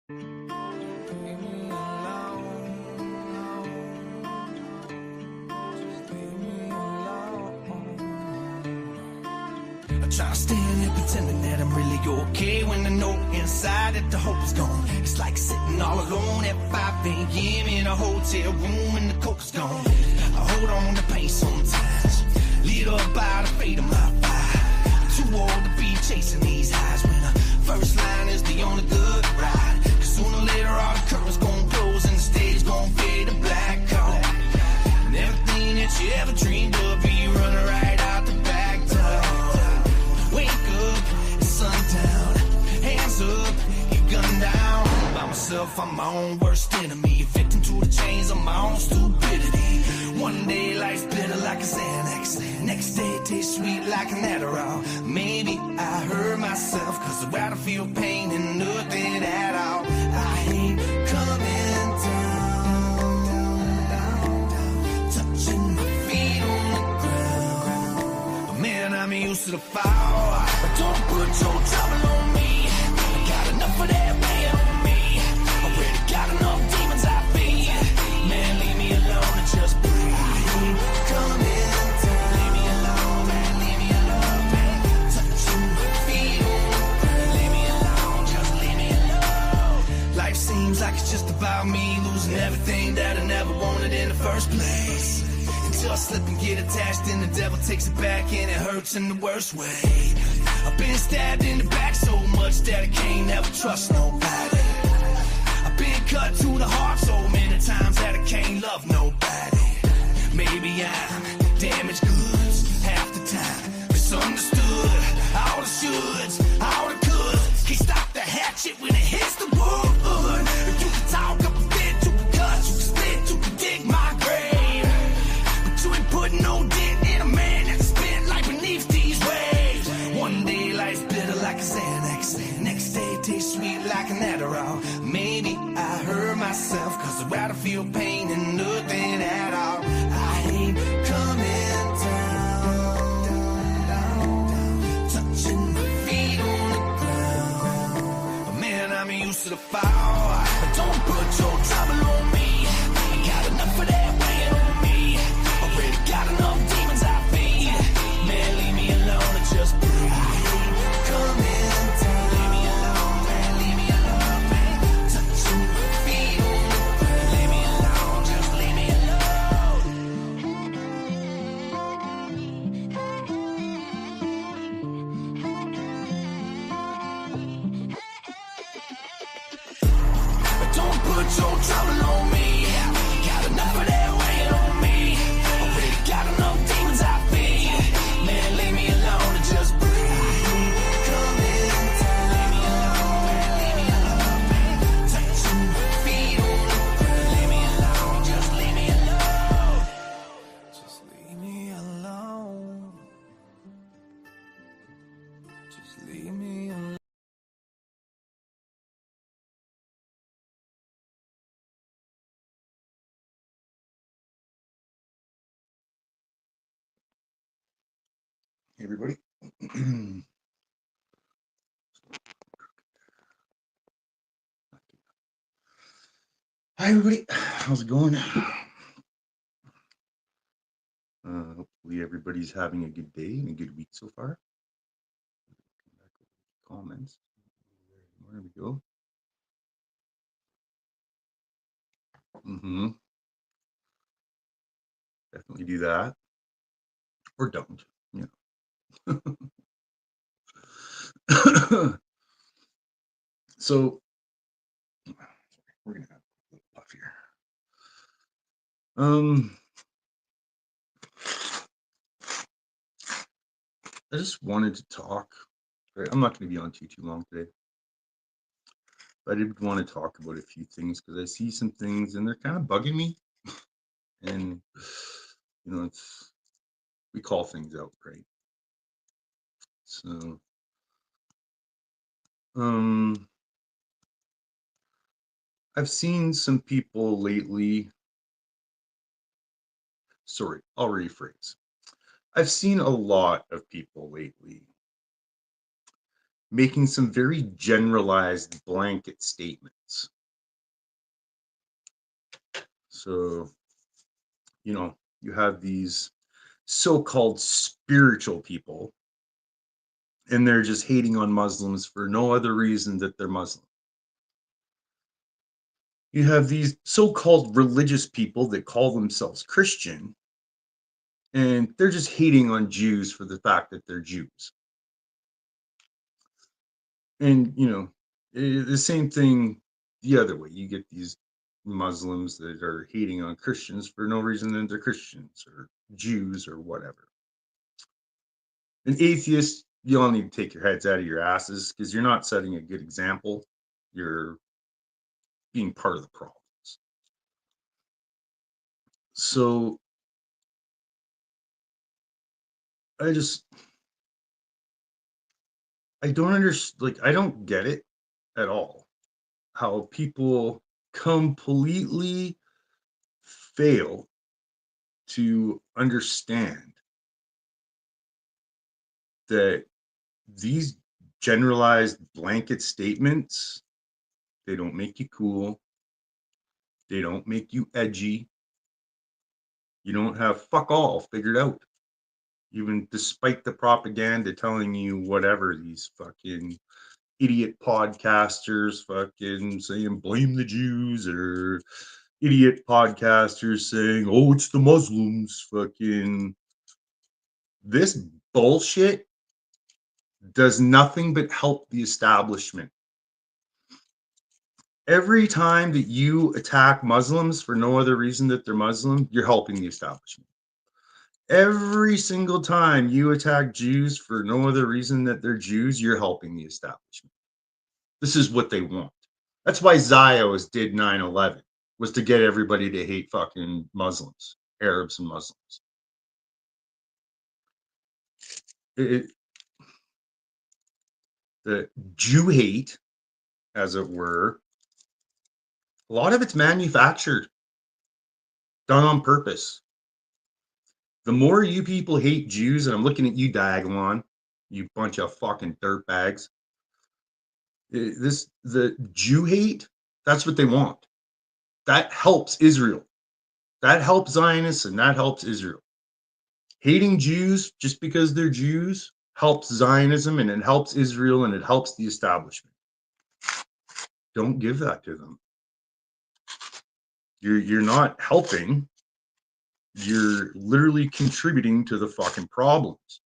Leave me alone. Just leave me alone. I try to stand here pretending that I'm really okay when I know inside that the hope is gone. It's like sitting all alone at 5 a.m. in a hotel room and the coke is gone. I hold on to pain sometimes, lit up by the fate of my fire. I'm too old to be chasing these highs when the first line is the only good ride. Cause sooner or later all the curtains gon' close and the stage gon' fade to black hole. And everything that you ever dreamed of be running right out the back door. Wake up, it's sundown, hands up, get gunned down. By myself, I'm my own worst enemy, a victim to the chains of my own stupidity. One day life's bitter like a Xanax, next day it tastes sweet like an Adderall. Maybe I hurt myself cause I'd rather feel pain than nothing at all. I ain't coming down, touching my feet on the ground. But man, I'm used to the fall. But don't put your trouble on me, I got enough of that weight on me. Already got enough demons I feed. Man, leave me alone and just breathe. I ain't coming down. Leave me alone, man, leave me alone, man. Touching my feet on the ground. Leave me alone, just leave me alone. Life seems like it's just about me losing everything that I never wanted in the first place. Until I slip and get attached and the devil takes it back and it hurts in the worst way. I've been stabbed in the back so much that I can't ever trust nobody. I've been cut to the heart so many times that I can't love nobody. Maybe I'm damaged goods half the time, misunderstood. All the shoulds, all the coulds. Can't stop the hatchet when it hits the wood. You can talk up a bit, you can cut, you can split, you can dig my grave, but you ain't putting no dent in a man that's spent like beneath these waves. One day life's bitter like a Xanax, next day it tastes sweet like an Adderall. Maybe I hurt myself cause I'd rather feel pain than nothing at all. I ain't coming down, touching my feet on the ground. But man, I'm used to the fall. But don't put your trouble on me, I got enough of that weight on me. Already got enough demons I feed. Man, leave me alone and just breathe. I ain't coming down. Leave me alone, man, leave me alone, man. Touching my feet on the ground. Leave me alone, just leave me alone. But don't put your trouble on me, got enough of that weight on me. Already got enough demons I feed. Man, leave me alone and just breathe. I ain't coming down. Leave me alone, man, leave me alone, man. Touching my feet on the ground. Leave me alone, just leave me alone. Just leave me alone. Just leave me alone. Hey everybody. Hi everybody, how's it going? Hopefully everybody's having a good day and a good week so far. Comments. There we go. Definitely do that. Or don't, you know. So we're gonna have a little puff here. I just wanted to talk. Right, I'm not going to be on too long today, but I did want to talk about a few things because I see some things and they're kind of bugging me. And you know, we call things out, right? So, I've seen some people lately. Sorry, I'll rephrase. I've seen a lot of people lately making some very generalized blanket statements So, you have these so-called spiritual people, and they're just hating on Muslims for no other reason that they're Muslim. You have these so-called religious people that call themselves Christian, and they're just hating on Jews for the fact that they're Jews. And, the same thing the other way. You get these Muslims that are hating on Christians for no reason than they're Christians or Jews or whatever. And atheists, you all need to take your heads out of your asses because you're not setting a good example. You're being part of the problems. So I don't understand. Like, I don't get it at all. How people completely fail to understand that these generalized blanket statements, they don't make you cool. They don't make you edgy. You don't have fuck all figured out. Even despite the propaganda telling you whatever, these fucking idiot podcasters fucking saying blame the Jews, or idiot podcasters saying, oh, it's the Muslims. Fucking this bullshit does nothing but help the establishment. Every time that you attack Muslims for no other reason that they're Muslim, you're helping the establishment. Every single time you attack Jews for no other reason that they're Jews, you're helping the establishment. This is what they want. That's why Zios did 9/11, was to get everybody to hate fucking Muslims, Arabs and Muslims. The Jew hate, as it were, a lot of it's manufactured, done on purpose. The more you people hate Jews, and I'm looking at you, Diagolon, you bunch of fucking dirtbags. The Jew hate, that's what they want. That helps Israel. That helps Zionists, and that helps Israel. Hating Jews just because they're Jews helps Zionism, and it helps Israel, and it helps the establishment. Don't give that to them. You're not helping. You're literally contributing to the fucking problems.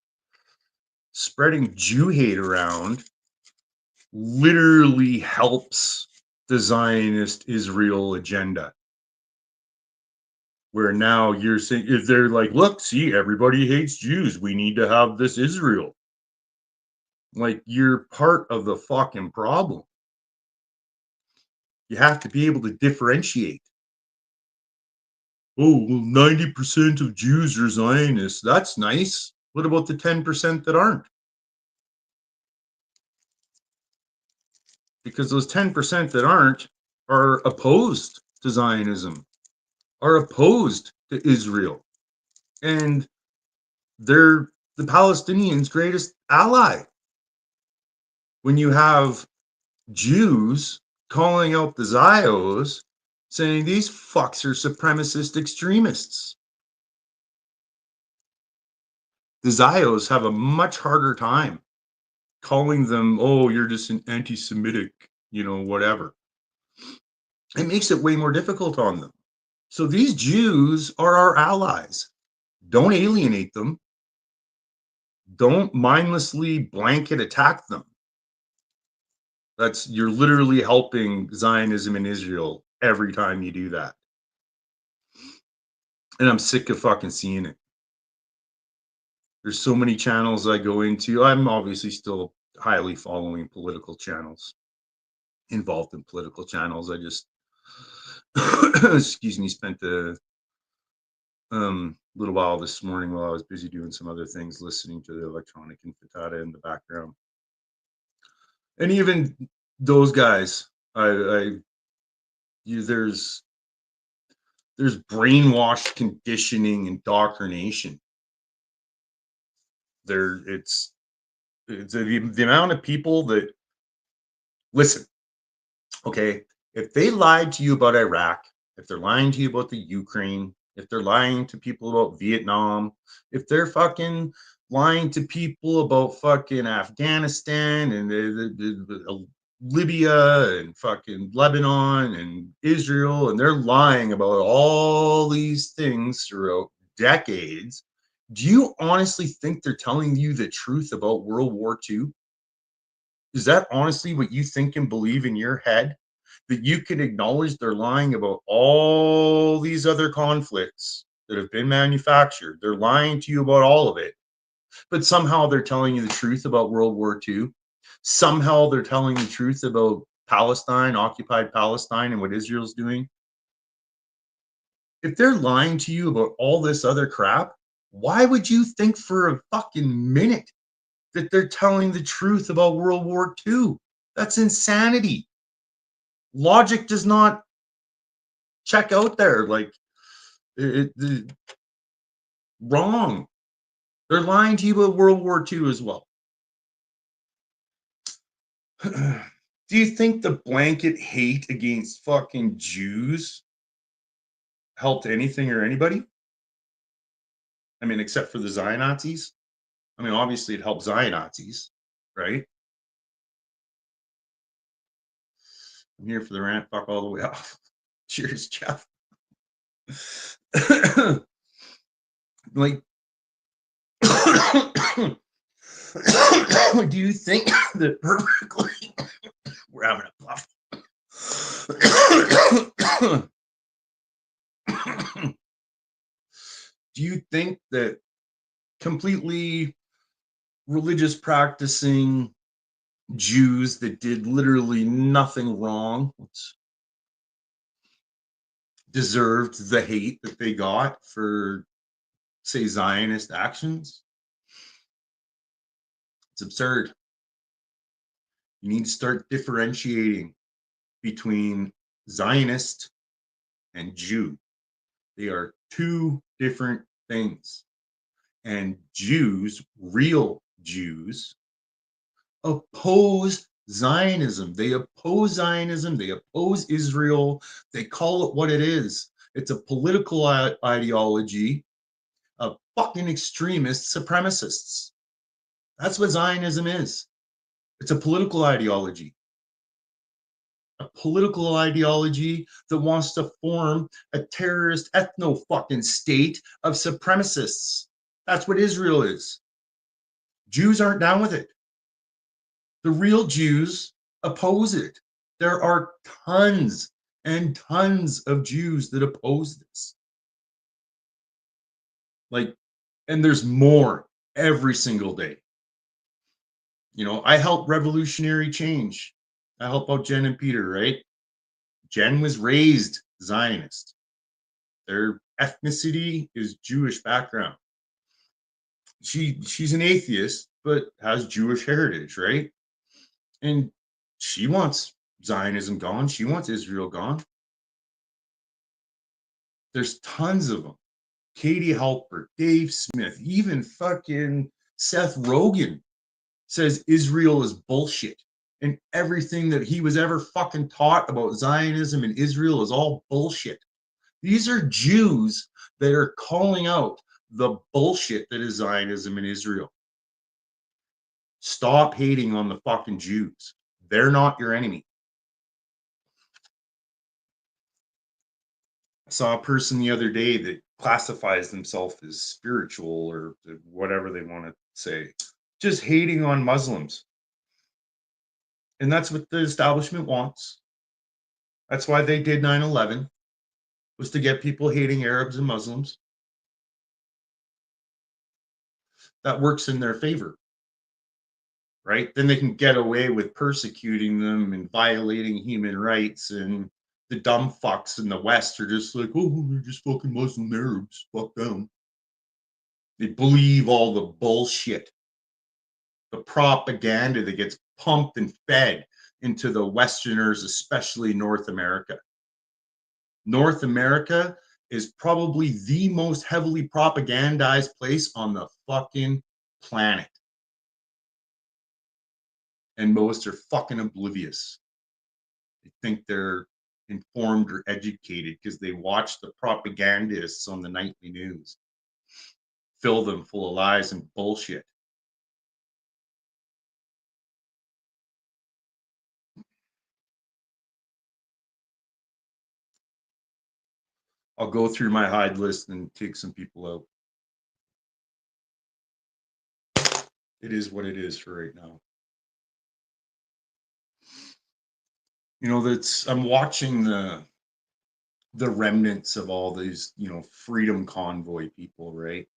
Spreading Jew hate around literally helps the Zionist Israel agenda. Where now you're saying, if they're like, look, see, everybody hates Jews, we need to have this Israel. Like, you're part of the fucking problem. You have to be able to differentiate. Oh, well, 90% of Jews are Zionists. That's nice. What about the 10% that aren't? Because those 10% that aren't are opposed to Zionism, are opposed to Israel, and they're the Palestinians' greatest ally. When you have Jews calling out the Zios, saying these fucks are supremacist extremists. The Zios have a much harder time calling them, oh, you're just an anti-Semitic, whatever. It makes it way more difficult on them. So these Jews are our allies. Don't alienate them. Don't mindlessly blanket attack them. You're literally helping Zionism in Israel every time you do that. And I'm sick of fucking seeing it. There's so many channels I go into. I'm obviously still highly following political channels, involved in political channels. I just, excuse me, spent a little while this morning while I was busy doing some other things, listening to the electronic intifada in the background. And even those guys, there's brainwashed conditioning, indoctrination. It's the amount of people that listen. Okay, if they lied to you about Iraq if they're lying to you about the Ukraine, if they're lying to people about Vietnam, if they're fucking lying to people about fucking Afghanistan and Libya and fucking Lebanon and Israel, and they're lying about all these things throughout decades, do you honestly think they're telling you the truth about World War II? Is that honestly what you think and believe in your head? That you can acknowledge they're lying about all these other conflicts that have been manufactured. They're lying to you about all of it, but somehow they're telling you the truth about World War II. Somehow they're telling the truth about Palestine, occupied Palestine, and what Israel's doing. If they're lying to you about all this other crap, why would you think for a fucking minute that they're telling the truth about World War II? That's insanity. Logic does not check out there. Like, wrong. They're lying to you about World War II as well. Do you think the blanket hate against fucking Jews helped anything or anybody? I mean, except for the Zion Nazis. I mean, obviously it helped Zion Nazis, right? I'm here for the rant. Fuck all the way off. Cheers, Jeff. Like, do you think that perfectly? We're having a puff. Do you think that completely religious practicing Jews that did literally nothing wrong deserved the hate that they got for, say, Zionist actions? It's absurd. You need to start differentiating between Zionist and Jew. They are two different things. And Jews, real Jews, oppose Zionism. They oppose Zionism. They oppose Israel. They call it what it is. It's a political ideology of fucking extremist supremacists. That's what Zionism is. It's a political ideology. A political ideology that wants to form a terrorist ethno fucking state of supremacists. That's what Israel is. Jews aren't down with it. The real Jews oppose it. There are tons and tons of Jews that oppose this. Like, and there's more every single day. You know, I help revolutionary change. I help out Jen and Peter, right? Jen was raised Zionist. Their ethnicity is Jewish background. She's an atheist, but has Jewish heritage, right? And she wants Zionism gone. She wants Israel gone. There's tons of them. Katie Halper, Dave Smith, even fucking Seth Rogen says Israel is bullshit. And everything that he was ever fucking taught about Zionism and Israel is all bullshit. These are Jews that are calling out the bullshit that is Zionism and Israel. Stop hating on the fucking Jews. They're not your enemy. I saw a person the other day that classifies themselves as spiritual or whatever they want to say, just hating on Muslims. And that's what the establishment wants. That's why they did 9/11, was to get people hating Arabs and Muslims. That works in their favor, right? Then they can get away with persecuting them and violating human rights. And the dumb fucks in the West are just like, oh, they're just fucking Muslim Arabs. Fuck them. They believe all the bullshit, the propaganda that gets pumped and fed into the Westerners, especially North America. North America is probably the most heavily propagandized place on the fucking planet. And most are fucking oblivious. They think they're informed or educated because they watch the propagandists on the nightly news fill them full of lies and bullshit. I'll go through my hide list and take some people out. It is what it is for right now. You know, I'm watching the remnants of all these, freedom convoy people, right?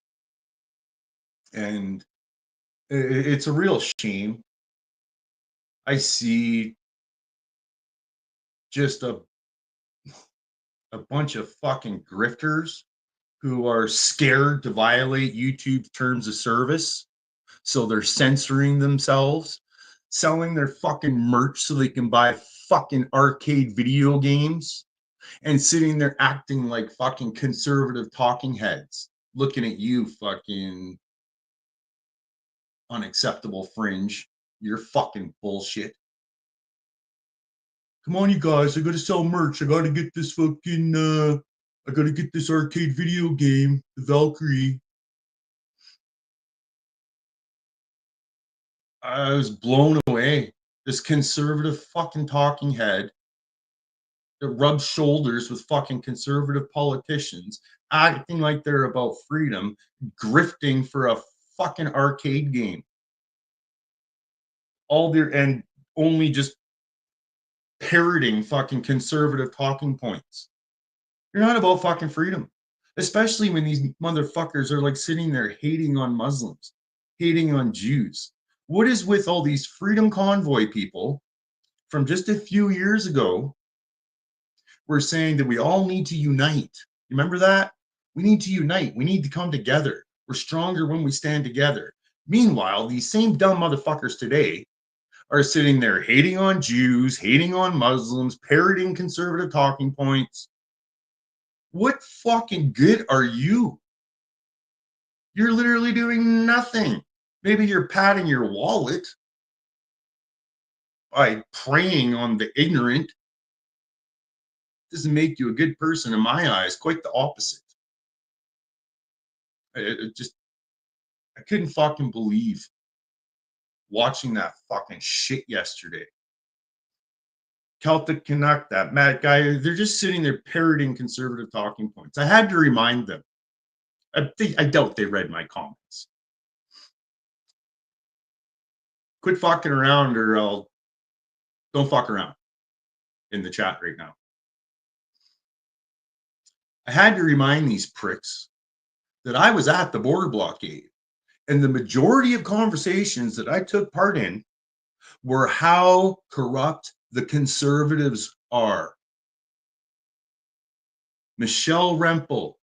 And it's a real shame. I see just a bunch of fucking grifters who are scared to violate YouTube's terms of service. So they're censoring themselves, selling their fucking merch so they can buy fucking arcade video games, and sitting there acting like fucking conservative talking heads, looking at you, fucking unacceptable fringe. You're fucking bullshit. Come on, you guys, I gotta sell merch. I gotta get this fucking I gotta get this arcade video game, the Valkyrie. I was blown away. This conservative fucking talking head that rubs shoulders with fucking conservative politicians, acting like they're about freedom, grifting for a fucking arcade game. And only just parroting fucking conservative talking points. You're not about fucking freedom, especially when these motherfuckers are like sitting there hating on Muslims, hating on Jews. What is with all these freedom convoy people from just a few years ago? We're saying that we all need to unite. You remember that? We need to unite. We need to come together. We're stronger when we stand together. Meanwhile, these same dumb motherfuckers today are sitting there hating on Jews, hating on Muslims, parroting conservative talking points. What fucking good are you? You're literally doing nothing. Maybe you're padding your wallet by preying on the ignorant. Doesn't make you a good person in my eyes. Quite the opposite. I couldn't fucking believe watching that fucking shit yesterday. Celtic Canuck, that Matt guy, they're just sitting there parroting conservative talking points. I had to remind them. I doubt they read my comments. Quit fucking around, or don't fuck around in the chat right now. I had to remind these pricks that I was at the border blockade, and the majority of conversations that I took part in were how corrupt the conservatives are. Michelle Rempel,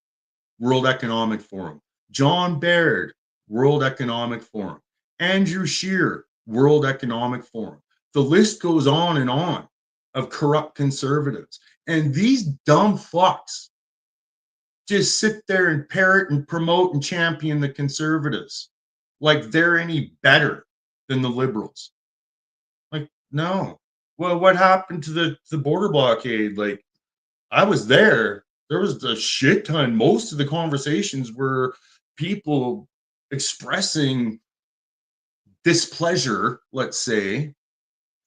World Economic Forum. John Baird, World Economic Forum. Andrew Scheer, World Economic Forum. The list goes on of corrupt conservatives. And these dumb fucks just sit there and parrot and promote and champion the conservatives like they're any better than the liberals. Like, no. Well, what happened to the border blockade? Like, I was there. There was a shit ton. Most of the conversations were people expressing displeasure, let's say,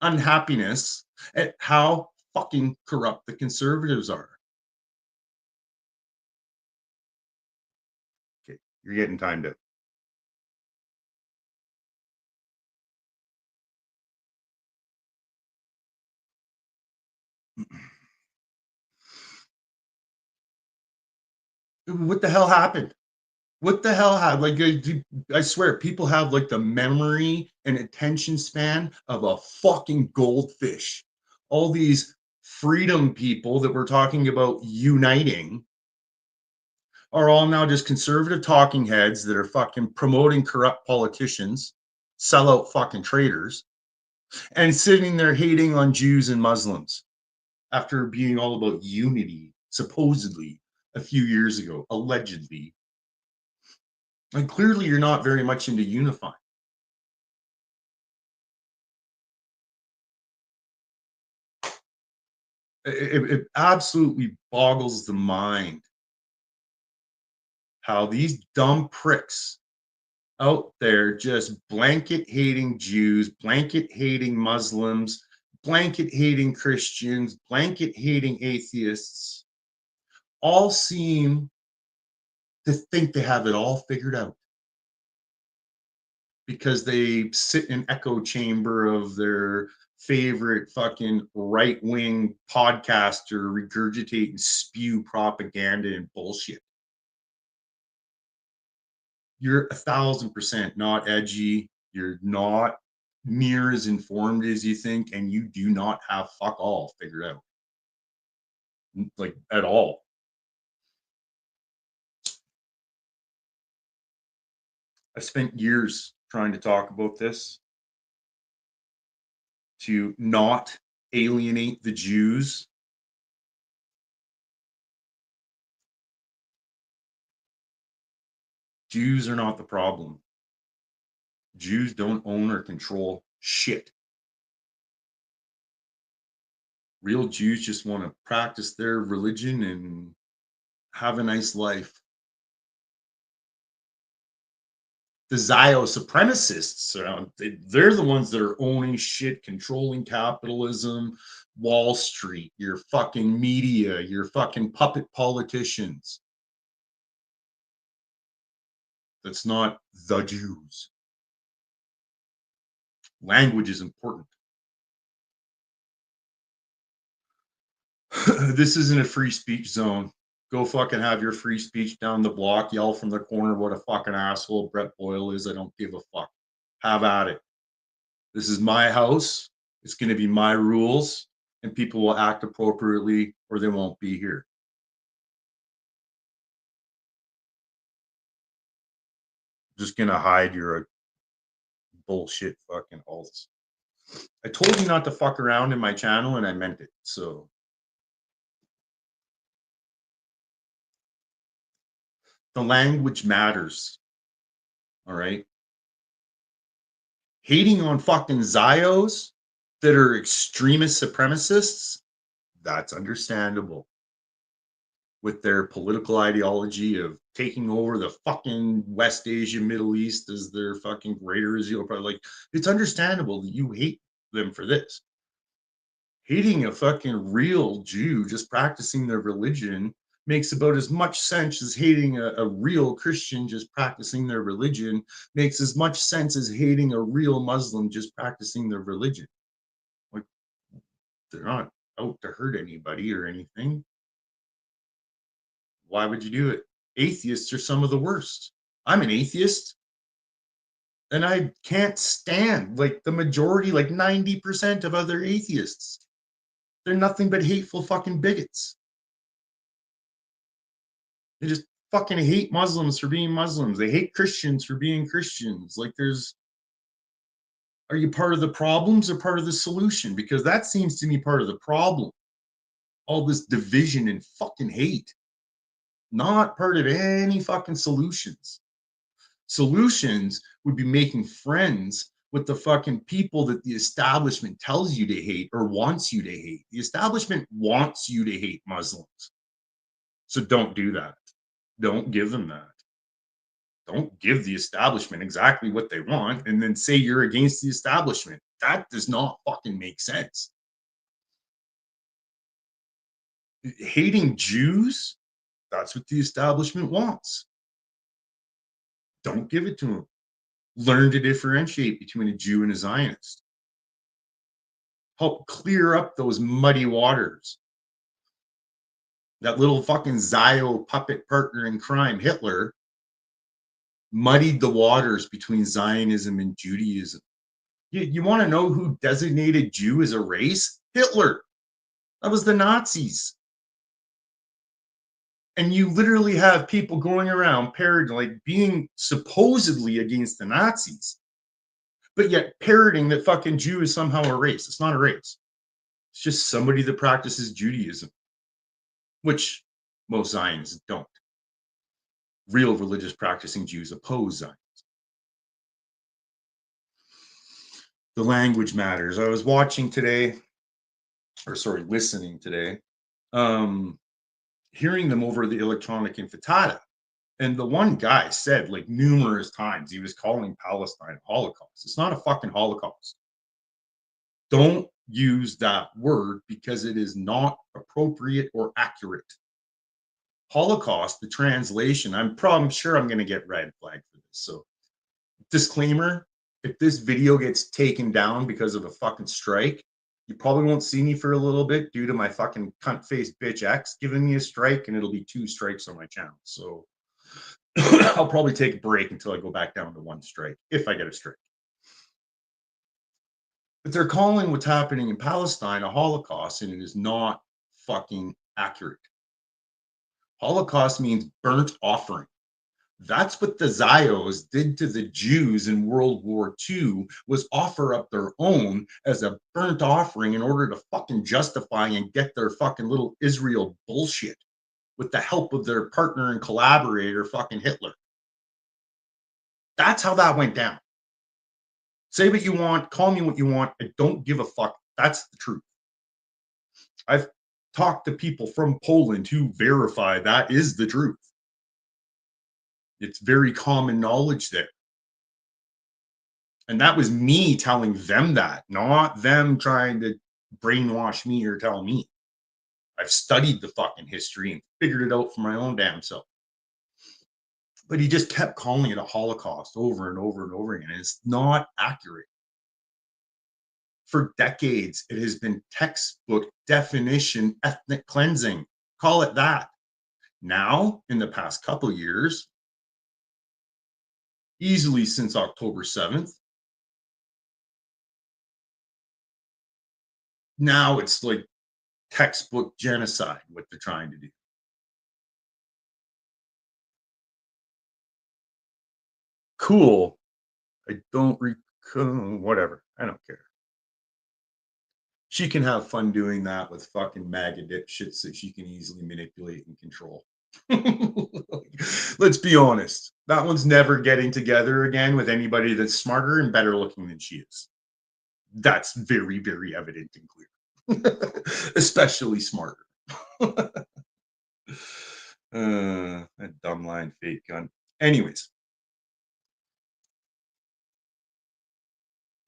unhappiness at how fucking corrupt the conservatives are. Okay, you're getting timed out. What the hell happened? What the hell happened? Like, I swear, people have like the memory and attention span of a fucking goldfish. All these freedom people that we're talking about uniting are all now just conservative talking heads that are fucking promoting corrupt politicians, sellout fucking traitors, and sitting there hating on Jews and Muslims after being all about unity, supposedly, a few years ago, allegedly. And clearly, you're not very much into unifying. It absolutely boggles the mind how these dumb pricks out there just blanket hating Jews, blanket hating Muslims, blanket hating Christians, blanket hating atheists, all seem to think they have it all figured out because they sit in an echo chamber of their favorite fucking right wing podcaster regurgitate and spew propaganda and bullshit. You're 1,000% not edgy. You're not near as informed as you think, and you do not have fuck all figured out, like at all. I spent years trying to talk about this to not alienate the Jews. Jews are not the problem. Jews don't own or control shit. Real Jews just want to practice their religion and have a nice life. The Zio supremacists around, they're the ones that are owning shit, controlling capitalism, Wall Street, your fucking media, your fucking puppet politicians. That's not the Jews. Language is important. This isn't a free speech zone. Go fucking have your free speech down the block, yell from the corner what a fucking asshole Brett Boyle is. I don't give a fuck. Have at it. This is my house. It's going to be my rules, and people will act appropriately or they won't be here. Just going to hide your bullshit fucking alts. I told you not to fuck around in my channel, and I meant it. So the language matters. All right. Hating on fucking Zios that are extremist supremacists, that's understandable. With their political ideology of taking over the fucking West Asia, Middle East as their fucking greater Israel, like it's understandable that you hate them for this. Hating a fucking real Jew just practicing their religion makes about as much sense as hating a real Christian just practicing their religion, makes as much sense as hating a real Muslim just practicing their religion. Like, they're not out to hurt anybody or anything. Why would you do it? Atheists are some of the worst. I'm an atheist, and I can't stand like the majority, like 90% of other atheists. They're nothing but hateful fucking bigots. They just fucking hate Muslims for being Muslims. They hate Christians for being Christians. Like, are you part of the problems or part of the solution? Because that seems to me part of the problem. All this division and fucking hate. Not part of any fucking solutions. Solutions would be making friends with the fucking people that the establishment tells you to hate or wants you to hate. The establishment wants you to hate Muslims. So don't do that. Don't give them that. Don't give the establishment exactly what they want and then say you're against the establishment. That does not fucking make sense. Hating Jews, that's what the establishment wants. Don't give it to them. Learn to differentiate between a Jew and a Zionist. Help clear up those muddy waters. That little fucking Zio puppet partner in crime, Hitler, muddied the waters between Zionism and Judaism. You want to know who designated Jew as a race? Hitler. That was the Nazis. And you literally have people going around parroting, like being supposedly against the Nazis, but yet parroting that fucking Jew is somehow a race. It's not a race. It's just somebody that practices Judaism, which most Zionists don't. Real religious practicing Jews oppose Zionism. The language matters. I was watching today or sorry, listening today, hearing them over the electronic intifada. And the one guy said like numerous times he was calling Palestine a Holocaust. It's not a fucking Holocaust. Don't use that word because it is not appropriate or accurate. Holocaust, the translation, I'm sure I'm going to get red flag for this. So, disclaimer, if this video gets taken down because of a fucking strike, you probably won't see me for a little bit due to my fucking cunt faced bitch ex giving me a strike, and it'll be 2 strikes on my channel. So, I'll probably take a break until I go back down to 1 strike if I get a strike. But they're calling what's happening in Palestine a Holocaust, and it is not fucking accurate. Holocaust means burnt offering. That's what the Zios did to the Jews in World War II, was offer up their own as a burnt offering in order to fucking justify and get their fucking little Israel bullshit with the help of their partner and collaborator, fucking Hitler. That's how that went down. Say what you want, call me what you want. I don't give a fuck. That's the truth. I've talked to people from Poland who verify that is the truth. It's very common knowledge there. And that was me telling them that, not them trying to brainwash me or tell me. I've studied the fucking history and figured it out for my own damn self. But he just kept calling it a Holocaust over and over and over again. And it's not accurate. For decades, it has been textbook definition ethnic cleansing. Call it that. Now, in the past couple years, easily since October 7th, now it's like textbook genocide, what they're trying to do. Cool. I don't recall, whatever. I don't care. She can have fun doing that with fucking MAGA dipshits that she can easily manipulate and control. Let's be honest. That one's never getting together again with anybody that's smarter and better looking than she is. That's very, very evident and clear. Especially smarter. That dumb line, fake gun. Anyways,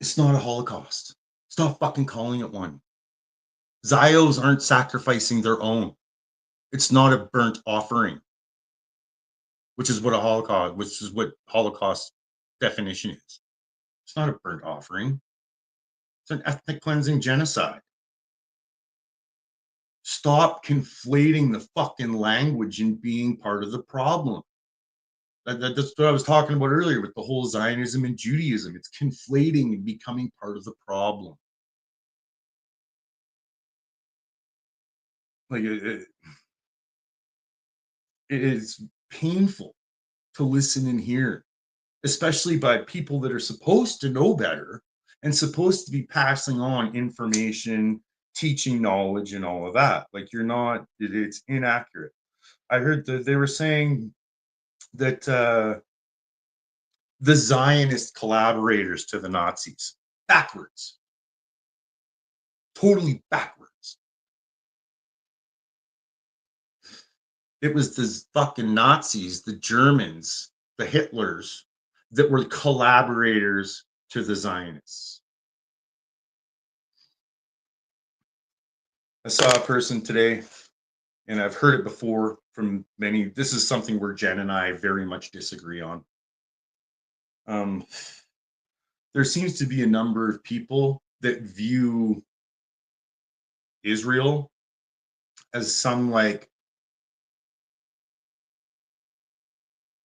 it's not a Holocaust. Stop fucking calling it one. Zios aren't sacrificing their own. It's not a burnt offering, which is what Holocaust definition is. It's not a burnt offering. It's an ethnic cleansing genocide. Stop conflating the fucking language and being part of the problem. That's what I was talking about earlier with the whole Zionism and Judaism. It's conflating and becoming part of the problem. Like it is painful to listen and hear, especially by people that are supposed to know better and supposed to be passing on information, teaching knowledge, and all of that. Like you're not. It's inaccurate. I heard that they were saying that the Zionist collaborators to the Nazis. Backwards. Totally backwards. It was the fucking Nazis, the Germans, the Hitlers that were collaborators to the Zionists. I saw a person today, and I've heard it before from many. This is something where Jen and I very much disagree on. There seems to be a number of people that view Israel as some like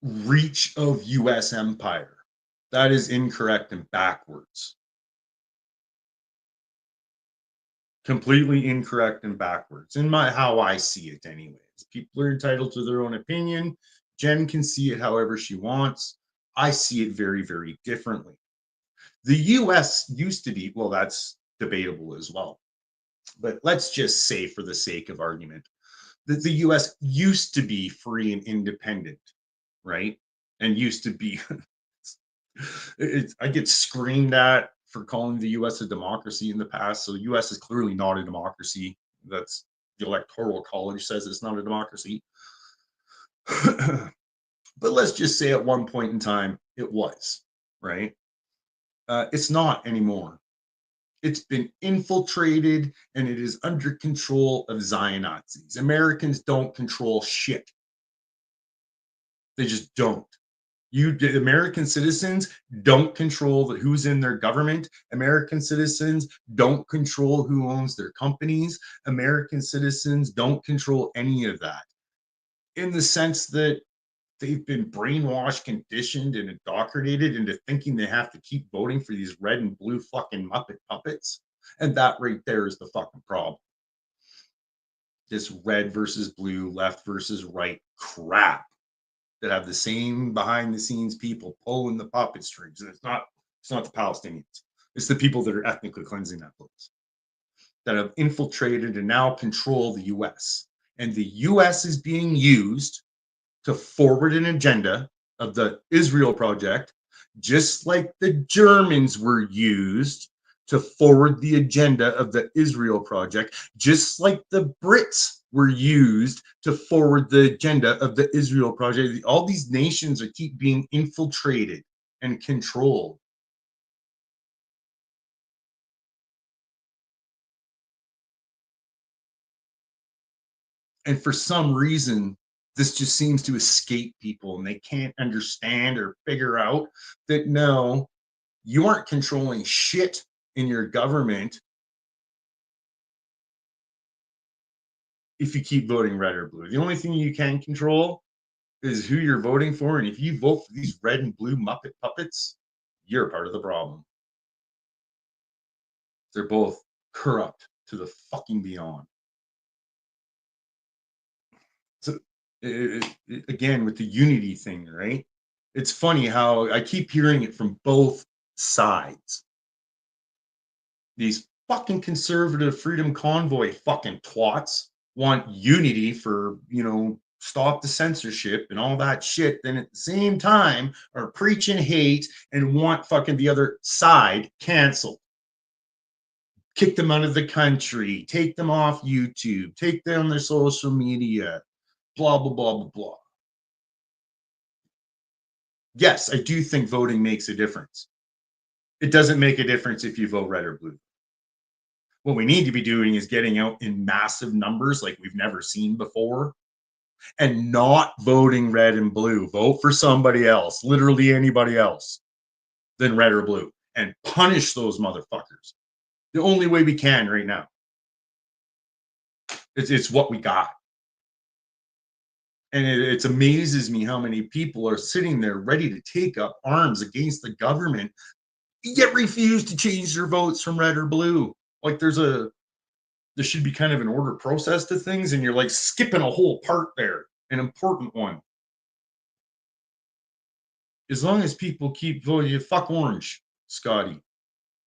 reach of US empire. That is incorrect and backwards. Completely incorrect and backwards in how I see it anyways. People are entitled to their own opinion. Jen can see it however she wants. I see it very, very differently. The US used to be, well, that's debatable as well. But let's just say, for the sake of argument, that the US used to be free and independent, right? And used to be, I get screamed at for calling the US a democracy in the past. So the US is clearly not a democracy. That's the Electoral College says it's not a democracy. But let's just say at one point in time it was, right? It's not anymore. It's been infiltrated and it is under control of Zion Nazis. Americans don't control shit. They just don't. American citizens don't control who's in their government. American citizens don't control who owns their companies. American citizens don't control any of that, in the sense that they've been brainwashed, conditioned, and indoctrinated into thinking they have to keep voting for these red and blue fucking Muppet puppets. And that right there is the fucking problem. This red versus blue, left versus right crap that have the same behind the scenes people pulling the puppet strings. And it's not the Palestinians. It's the people that are ethnically cleansing that place, that have infiltrated and now control the US. And the US is being used to forward an agenda of the Israel project, just like the Germans were used to forward the agenda of the Israel project, just like the Brits were used to forward the agenda of the Israel project. All these nations are keep being infiltrated and controlled. And for some reason, this just seems to escape people, and they can't understand or figure out that no, you aren't controlling shit in your government if you keep voting red or blue. The only thing you can control is who you're voting for. And if you vote for these red and blue Muppet puppets, you're part of the problem. They're both corrupt to the fucking beyond. So again, with the unity thing, right? It's funny how I keep hearing it from both sides. These fucking conservative freedom convoy fucking twats want unity for, stop the censorship and all that shit. Then at the same time are preaching hate and want fucking the other side canceled. Kick them out of the country, take them off YouTube, take down their social media, blah, blah, blah, blah, blah. Yes, I do think voting makes a difference. It doesn't make a difference if you vote red or blue. What we need to be doing is getting out in massive numbers like we've never seen before, and not voting red and blue. Vote for somebody else, literally anybody else than red or blue, and punish those motherfuckers. The only way we can right now. It's what we got. And it amazes me how many people are sitting there ready to take up arms against the government, yet refuse to change their votes from red or blue. Like there should be kind of an order process to things, and you're like skipping a whole part there, an important one. As long as people keep voting, you fuck orange, Scotty.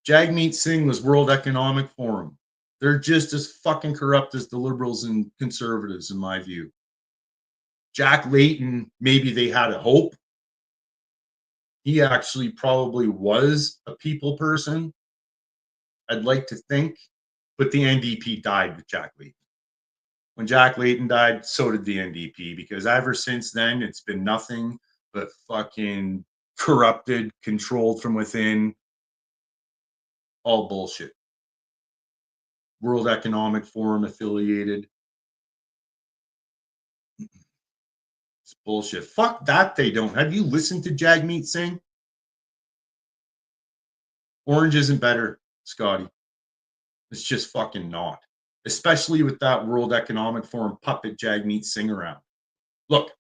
Jagmeet Singh was World Economic Forum. They're just as fucking corrupt as the liberals and conservatives, in my view. Jack Layton, maybe they had a hope. He actually probably was a people person, I'd like to think, but the NDP died with Jack Layton. When Jack Layton died, so did the NDP, because ever since then, it's been nothing but fucking corrupted, controlled from within, all bullshit. World Economic Forum affiliated. It's bullshit. Fuck that, they don't. Have you listened to Jagmeet Singh? Orange isn't better, Scotty. It's just fucking not. Especially with that World Economic Forum puppet Jagmeet Singh around. Look,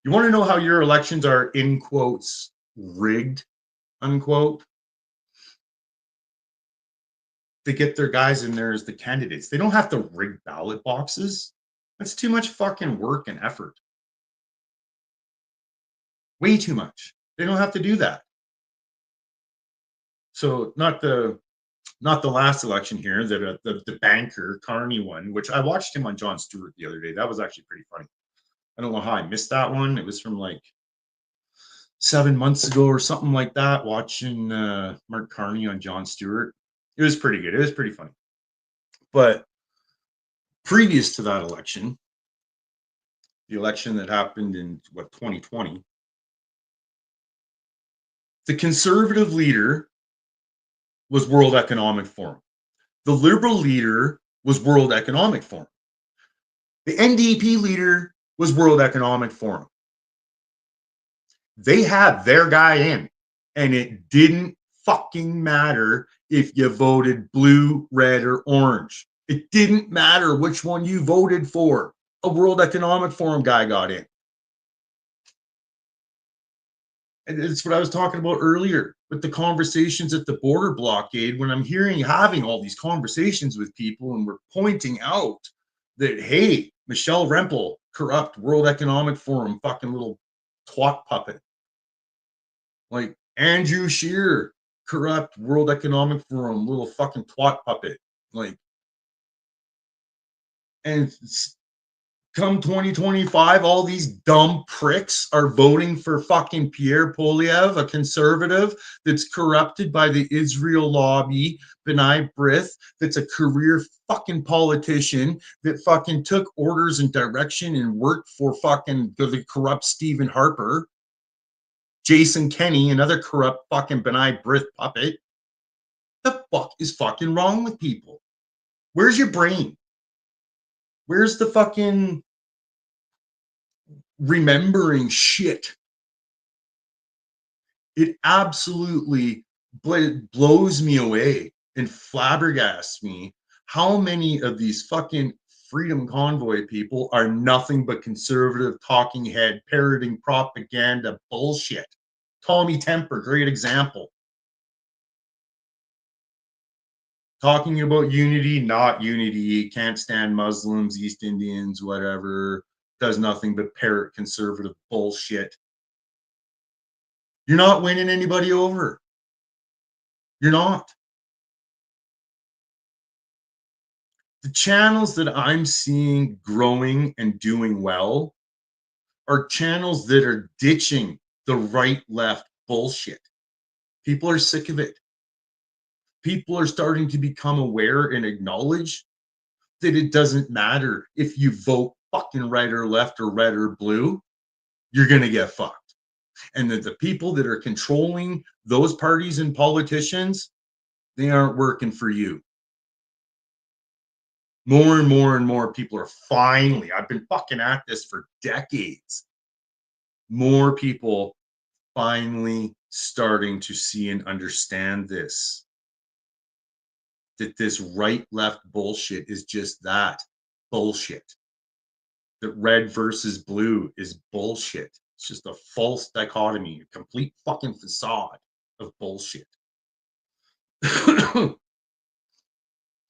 you want to know how your elections are, in quotes, rigged, unquote? They get their guys in there as the candidates. They don't have to rig ballot boxes. That's too much fucking work and effort. Way too much. They don't have to do that. So not the last election here, the banker Carney one, which I watched him on Jon Stewart the other day. That was actually pretty funny. I don't know how I missed that one. It was from like 7 months ago or something like that, watching Mark Carney on Jon Stewart. It was pretty good. It was pretty funny. But previous to that election, the election that happened in 2020, the conservative leader was World Economic Forum. The liberal leader was World Economic Forum. The NDP leader was World Economic Forum. They had their guy in, and it didn't fucking matter if you voted blue, red, or orange. It didn't matter which one you voted for. A World Economic Forum guy got in. And it's what I was talking about earlier with the conversations at the border blockade. When I'm having all these conversations with people, and we're pointing out that, hey, Michelle Rempel, corrupt World Economic Forum, fucking little twat puppet. Like Andrew Scheer, corrupt World Economic Forum, little fucking twat puppet. Like, and come 2025, all these dumb pricks are voting for fucking Pierre Poilievre, a conservative that's corrupted by the Israel lobby, B'nai B'rith, that's a career fucking politician that fucking took orders and direction and worked for fucking the corrupt Stephen Harper, Jason Kenney, another corrupt fucking B'nai B'rith puppet. The fuck is fucking wrong with people? Where's your brain? Where's the fucking remembering shit? It absolutely blows me away and flabbergasts me how many of these fucking Freedom Convoy people are nothing but conservative talking head parroting propaganda bullshit. Tommy Temper, great example. Talking about unity, not unity, can't stand Muslims, East Indians, whatever, does nothing but parrot conservative bullshit. You're not winning anybody over. You're not. The channels that I'm seeing growing and doing well are channels that are ditching the right-left bullshit. People are sick of it. People are starting to become aware and acknowledge that it doesn't matter if you vote fucking right or left or red or blue, you're going to get fucked. And that the people that are controlling those parties and politicians, they aren't working for you. More and more and more people are finally, I've been fucking at this for decades. More people finally starting to see and understand this. That this right-left bullshit is just that, bullshit. That red versus blue is bullshit. It's just a false dichotomy, a complete fucking facade of bullshit.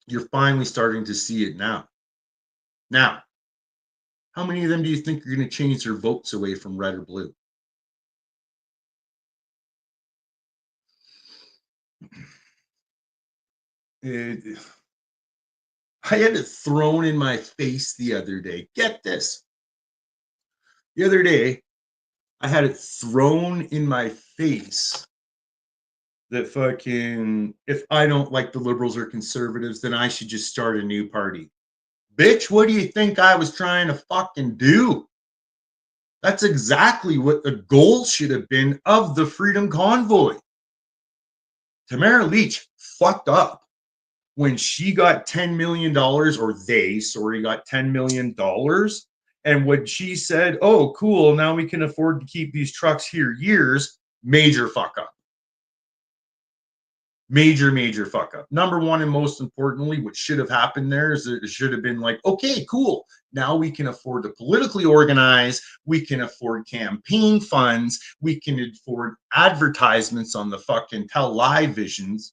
You're finally starting to see it now. Now, how many of them do you think are going to change their votes away from red or blue? I had it thrown in my face the other day. Get this. The other day, I had it thrown in my face that fucking, if I don't like the liberals or conservatives, then I should just start a new party. Bitch, what do you think I was trying to fucking do? That's exactly what the goal should have been of the Freedom Convoy. Tamara Leach fucked up when she got $10 million, or they, sorry, got $10 million. And when she said, oh, cool, now we can afford to keep these trucks here years, major fuck up. Major fuck up. Number one, and most importantly, what should have happened there is it should have been like, okay, cool. Now we can afford to politically organize. We can afford campaign funds. We can afford advertisements on the fucking televisions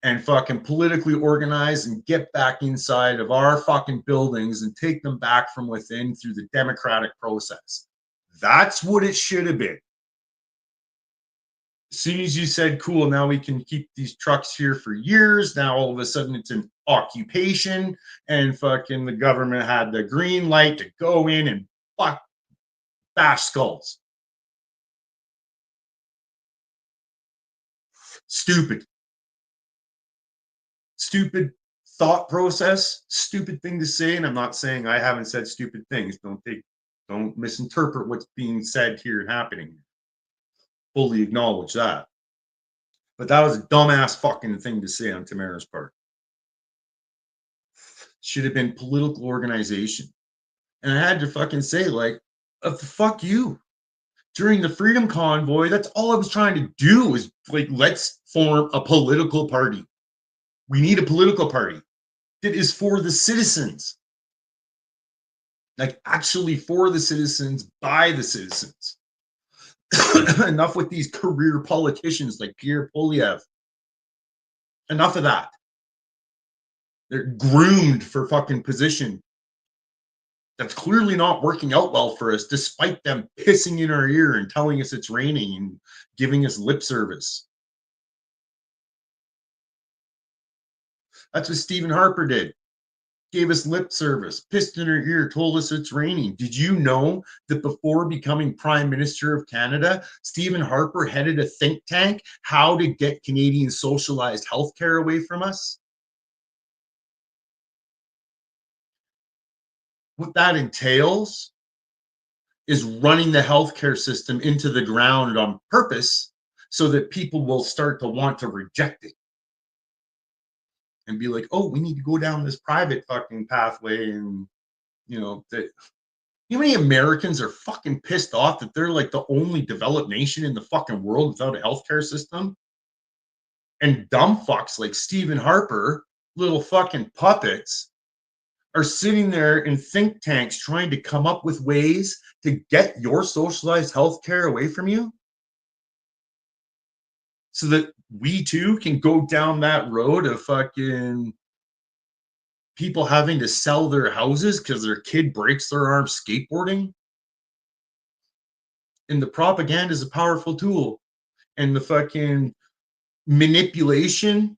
and fucking politically organize and get back inside of our fucking buildings and take them back from within through the democratic process. That's what it should have been. As soon as you said, cool, now we can keep these trucks here for years, now all of a sudden it's an occupation, and fucking the government had the green light to go in and fuck bash skulls. Stupid thought process, stupid thing to say. And I'm not saying I haven't said stupid things. Don't misinterpret what's being said here and happening. Fully acknowledge that. But that was a dumbass fucking thing to say on Tamara's part. Should have been political organization. And I had to fucking say, like, fuck you. During the Freedom Convoy, that's all I was trying to do was, like, let's form a political party. We need a political party that is for the citizens. Like, actually for the citizens, by the citizens. Enough with these career politicians like Pierre Poilievre. Enough of that. They're groomed for fucking position. That's clearly not working out well for us, despite them pissing in our ear and telling us it's raining and giving us lip service. That's what Stephen Harper did. Gave us lip service, pissed in our ear, told us it's raining. Did you know that before becoming Prime Minister of Canada, Stephen Harper headed a think tank, how to get Canadian socialized healthcare away from us? What that entails is running the healthcare system into the ground on purpose so that people will start to want to reject it and be like, oh, we need to go down this private fucking pathway. And, you know, that, you know, many Americans are fucking pissed off that they're like the only developed nation in the fucking world without a healthcare system. And dumb fucks like Stephen Harper, little fucking puppets, are sitting there in think tanks trying to come up with ways to get your socialized healthcare away from you so that we too can go down that road of fucking people having to sell their houses because their kid breaks their arm skateboarding. And the propaganda is a powerful tool. And the fucking manipulation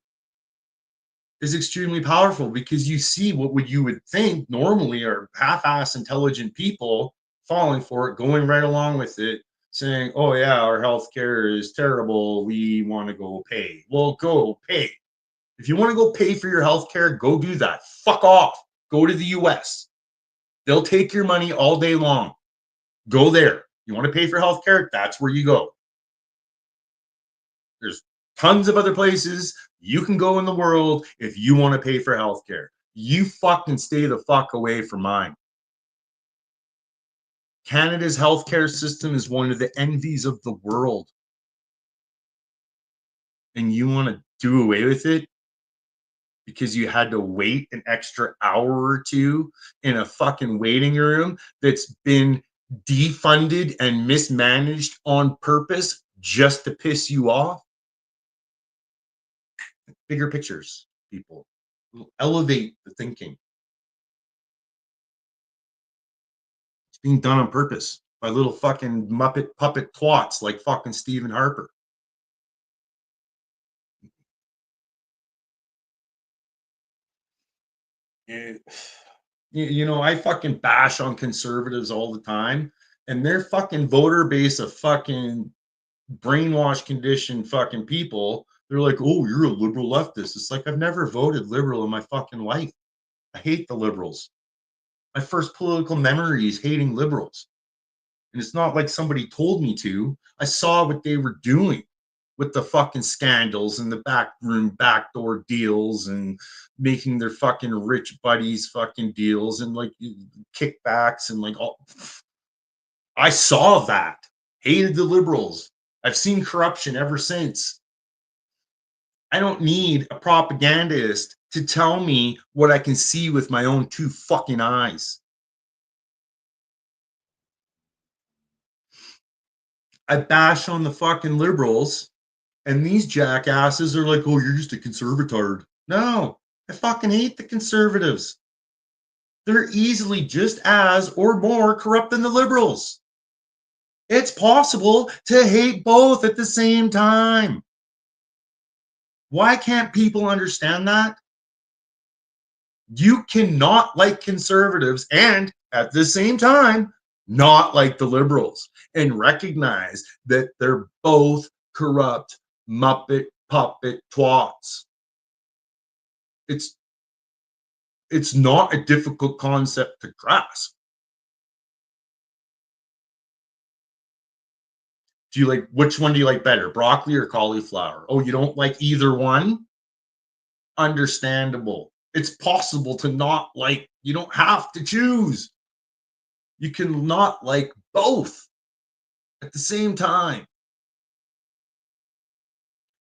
is extremely powerful because you see what you would think normally are half-ass intelligent people falling for it, going right along with it, saying, oh yeah, our healthcare is terrible, we want to go pay. Well, go pay. If you want to go pay for your healthcare, go do that. Fuck off. Go to the US. They'll take your money all day long. Go there. You want to pay for healthcare? That's where you go. There's tons of other places you can go in the world if you want to pay for healthcare. You fucking stay the fuck away from mine. Canada's healthcare system is one of the envies of the world. And you want to do away with it because you had to wait an extra hour or two in a fucking waiting room that's been defunded and mismanaged on purpose just to piss you off? Bigger pictures, people. Elevate the thinking. It's being done on purpose by little fucking Muppet puppet twats like fucking Stephen Harper. You know, I fucking bash on conservatives all the time, and their fucking voter base of fucking brainwash conditioned fucking people, they're like, oh, you're a liberal leftist. It's like, I've never voted liberal in my fucking life. I hate the liberals. My first political memory is hating liberals. And it's not like somebody told me to. I saw what they were doing with the fucking scandals and the backroom backdoor deals and making their fucking rich buddies fucking deals and like kickbacks and like all. I saw that. Hated the liberals. I've seen corruption ever since. I don't need a propagandist to tell me what I can see with my own two fucking eyes. I bash on the fucking liberals, and these jackasses are like, oh, you're just a conservatard. No, I fucking hate the conservatives. They're easily just as or more corrupt than the liberals. It's possible to hate both at the same time. Why can't people understand that? You cannot like conservatives and at the same time not like the liberals and recognize that they're both corrupt Muppet puppet twats. It's not a difficult concept to grasp. Which one do you like better, broccoli or cauliflower? Oh, you don't like either one? Understandable. It's possible to not like, you don't have to choose. You can not like both at the same time.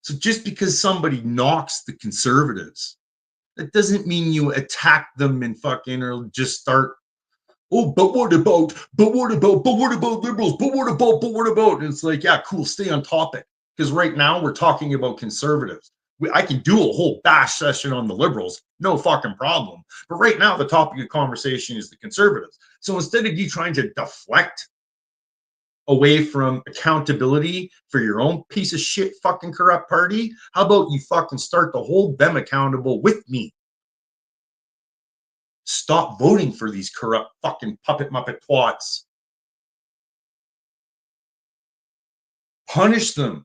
So just because somebody knocks the conservatives, that doesn't mean you attack them and fucking or just start, oh, but what about, liberals, but what about? And it's like, yeah, cool, stay on topic. Because right now we're talking about conservatives. I can do a whole bash session on the liberals, no fucking problem. But right now the topic of conversation is the conservatives. So instead of you trying to deflect away from accountability for your own piece of shit fucking corrupt party, how about you fucking start to hold them accountable with me? Stop voting for these corrupt fucking puppet muppet twats. Punish them.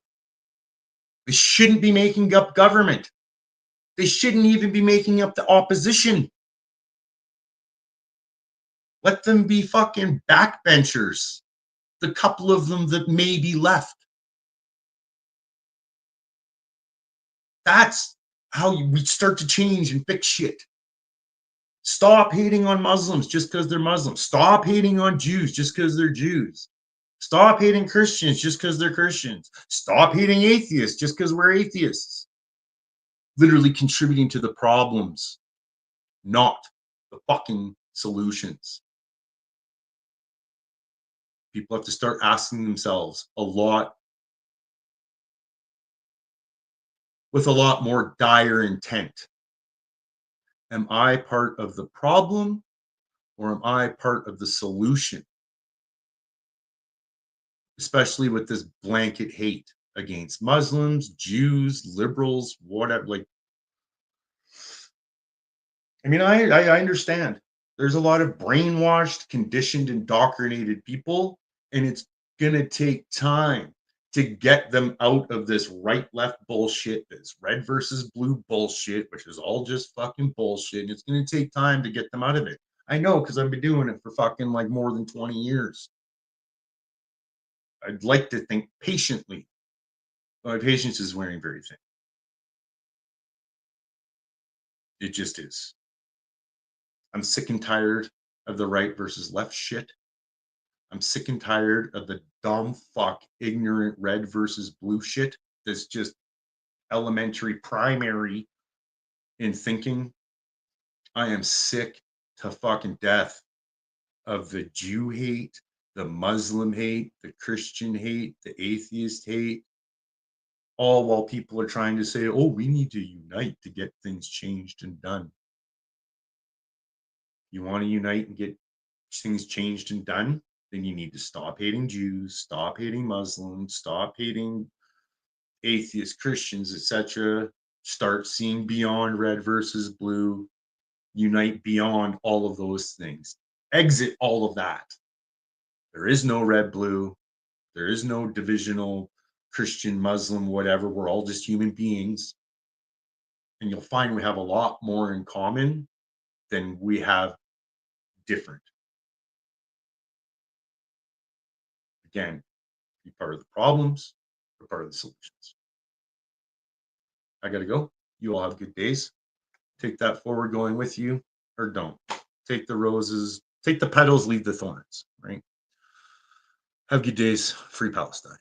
They shouldn't be making up government. They shouldn't even be making up the opposition. Let them be fucking backbenchers. The couple of them that may be left. That's how we start to change and fix shit. Stop hating on Muslims just because they're Muslims. Stop hating on Jews just because they're Jews. Stop hating Christians just because they're Christians. Stop hating atheists just because we're atheists. Literally contributing to the problems, not the fucking solutions. People have to start asking themselves with a lot more dire intent. Am I part of the problem or am I part of the solution? Especially with this blanket hate against Muslims, Jews, liberals, whatever. Like, I mean, I understand. There's a lot of brainwashed, conditioned, indoctrinated people, and it's gonna take time to get them out of this right-left bullshit, this red versus blue bullshit, which is all just fucking bullshit. And it's gonna take time to get them out of it. I know because I've been doing it for fucking like more than 20 years. I'd like to think patiently. My patience is wearing very thin. It just is. I'm sick and tired of the right versus left shit. I'm sick and tired of the dumb fuck, ignorant red versus blue shit that's just elementary, primary in thinking. I am sick to fucking death of the Jew hate, the Muslim hate, the Christian hate, the atheist hate, all while people are trying to say, oh, we need to unite to get things changed and done. You want to unite and get things changed and done? Then you need to stop hating Jews, stop hating Muslims, stop hating atheists, Christians, etc. Start seeing beyond red versus blue, unite beyond all of those things. Exit all of that. There is no red, blue. There is no divisional Christian, Muslim, whatever. We're all just human beings. And you'll find we have a lot more in common than we have different. Again, be part of the problems, or part of the solutions. I got to go. You all have good days. Take that forward going with you, or don't. Take the roses, take the petals, leave the thorns, right? Have good days. Free Palestine.